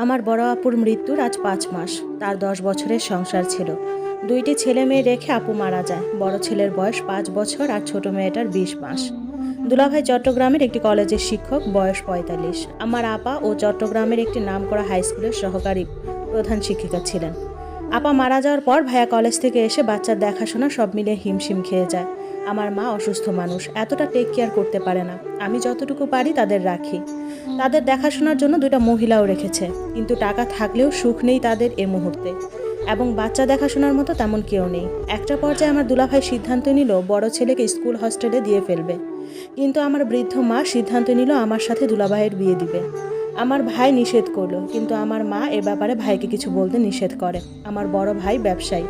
আমার বড় আপুর মৃত্যুর আজ ৫ মাস। তার ১০ বছরের সংসার ছিল। ২টি ছেলে মেয়ে রেখে আপু মারা যায়। বড় ছেলের বয়স ৫ বছর আর ছোট মেয়েটার ২০ মাস। দুলাভাই চট্টগ্রামের একটি কলেজের শিক্ষক, বয়স ৪৫। আমার আপা ও চট্টগ্রামের একটি নামকরা হাই স্কুলের সহকারী প্রধান শিক্ষিকা ছিলেন। আপা মারা যাওয়ার পর ভাইয়া কলেজ থেকে এসে বাচ্চার দেখাশোনা সব মিলিয়ে হিমশিম খেয়ে যায়। আমার মা অসুস্থ মানুষ, এতটা টেক কেয়ার করতে পারে না। আমি যতটুকু পারি তাদের রাখি। তাদের দেখাশোনার জন্য ২টা মহিলাও রেখেছে, কিন্তু টাকা থাকলেও সুখ নেই তাদের এ মুহূর্তে, এবং বাচ্চা দেখাশোনার মতো তেমন কেউ নেই। একটা পর্যায়ে আমার দুলাভাই সিদ্ধান্ত নিল বড় ছেলেকে স্কুল হস্টেলে দিয়ে ফেলবে, কিন্তু আমার বৃদ্ধ মা সিদ্ধান্ত নিল আমার সাথে দুলাভাইয়ের বিয়ে দিবে। আমার ভাই নিষেধ করলো, কিন্তু আমার মা এ ব্যাপারে ভাইকে কিছু বলতে নিষেধ করে। আমার বড় ভাই ব্যবসায়ী,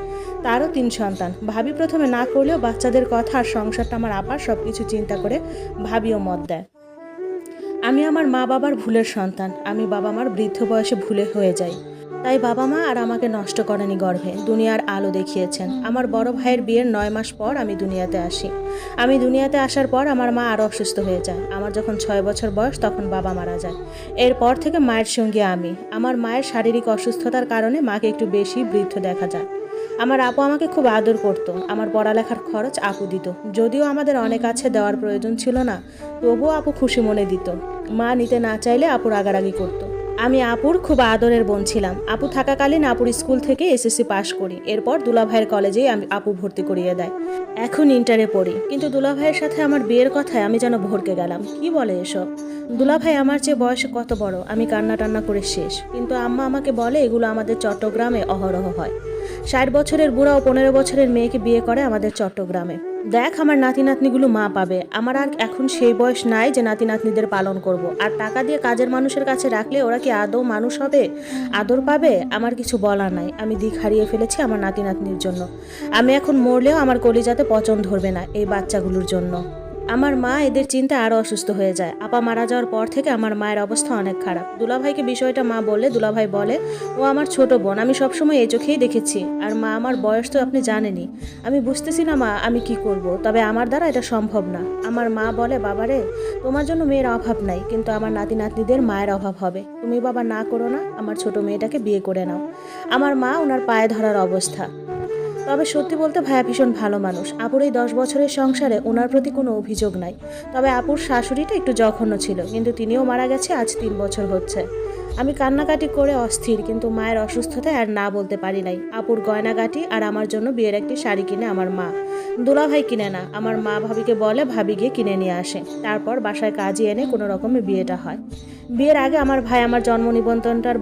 তারও ৩ সন্তান। ভাবি প্রথমে না করলেও বাচ্চাদের কথা আর সংসারটা আমার আপার সব কিছু চিন্তা করে ভাবিও মত দেয়। আমি আমার মা বাবার ভুলের সন্তান। আমি বাবা মার বৃদ্ধ বয়সে ভুলে হয়ে যাই। তাই বাবা মা আর আমাকে নষ্ট করেনি গর্ভে, দুনিয়ার আলো দেখিয়েছেন। আমার বড় ভাইয়ের বিয়ের ৯ মাস পর আমি দুনিয়াতে আসি। আমি দুনিয়াতে আসার পর আমার মা আরও অসুস্থ হয়ে যায়। আমার যখন ৬ বছর বয়স তখন বাবা মারা যায়। এরপর থেকে মায়ের সঙ্গে আমি। আমার মায়ের শারীরিক অসুস্থতার কারণে মাকে একটু বেশি বৃদ্ধ দেখা যায়। আমার আপু আমাকে খুব আদর করত। আমার পড়ালেখার খরচ আপু দিত। যদিও আমাদের অনেক আছে, দেওয়ার প্রয়োজন ছিল না, তবুও আপু খুশি মনে দিত। মা নিতে না চাইলে আপু রাগারাগি করতো। আমি আপুর খুব আদরের বোন ছিলাম। আপু থাকাকালীন আপুর স্কুল থেকে এসএসসি পাশ করি। এরপর দুলাভাইয়ের কলেজেই আমি আপু ভর্তি করিয়ে দেয়। এখন ইন্টারে পড়ি, কিন্তু দুলাভাইয়ের সাথে আমার বিয়ের কথায় আমি যেন ভড়কে গেলাম। কি বলে এসব? দুলাভাই আমার চেয়ে বয়সে কত বড়! আমি কান্না টান্না করে শেষ। কিন্তু আম্মা আমাকে বলে এগুলো আমাদের চট্টগ্রামে অহরহ হয়। ৬০ বছরের বুড়া ও ১৫ বছরের মেয়েকে বিয়ে করে আমাদের চট্টগ্রামে। দেখ, আমার নাতি নাতনিগুলো মা পাবে। আমার আর এখন সেই বয়স নাই যে নাতি নাতনিদের পালন করব। আর টাকা দিয়ে কাজের মানুষের কাছে রাখলে ওরা কি আদৌ মানুষ হবে, আদর পাবে? আমার কিছু বলার নাই। আমি দিক হারিয়ে ফেলেছি আমার নাতি নাতনির জন্য। আমি এখন মরলেও আমার কলিজাতে পচন ধরবে না এই বাচ্চাগুলোর জন্য। আমার মা এদের চিন্তায় আরও অসুস্থ হয়ে যায়। আপা মারা যাওয়ার পর থেকে আমার মায়ের অবস্থা অনেক খারাপ। দুলাভাইকে বিষয়টা মা বললে দুলাভাই বলে ও আমার ছোট বোন, আমি সবসময় এই চোখেই দেখেছি। আর মা, আমার বয়স তো আপনি জানেনই। আমি বুঝতেছি না মা, আমি কি করব, তবে আমার দ্বারা এটা সম্ভব না। আমার মা বলে, বাবারে, তোমার জন্য মেয়ের অভাব নাই, কিন্তু আমার নাতি নাতনিদের মায়ের অভাব হবে। তুমি বাবা না করো না, আমার ছোট মেয়েটাকে বিয়ে করে নাও। আমার মা ওনার পায়ে ধরার অবস্থা। তবে সত্যি বলতে ভাইয়া ভীষণ ভালো মানুষ। আপুর এই ১০ বছরের সংসারে ওনার প্রতি কোনো অভিযোগ নাই। তবে আপুর শাশুড়িটা একটু জঘন্য ছিল, কিন্তু তিনিও মারা গেছে আজ ৩ বছর হচ্ছে। আমি কান্নাকাটি করে অস্থির, কিন্তু মায়ের অসুস্থতায় আর না বলতে পারি নাই। আপুর গয়নাগাটি আর আমার জন্য বিয়ের একটি শাড়ি কিনে আমার মা, দুলাভাই কিনে না। আমার মা ভাবিকে বলে ভাবি গিয়ে কিনে নিয়ে আসে। তারপর বাসায় কাজে এনে কোনো রকমে বিয়েটা হয়। বিয়ের আগে আমার ভাই আমার জন্ম নিবন্ধনটার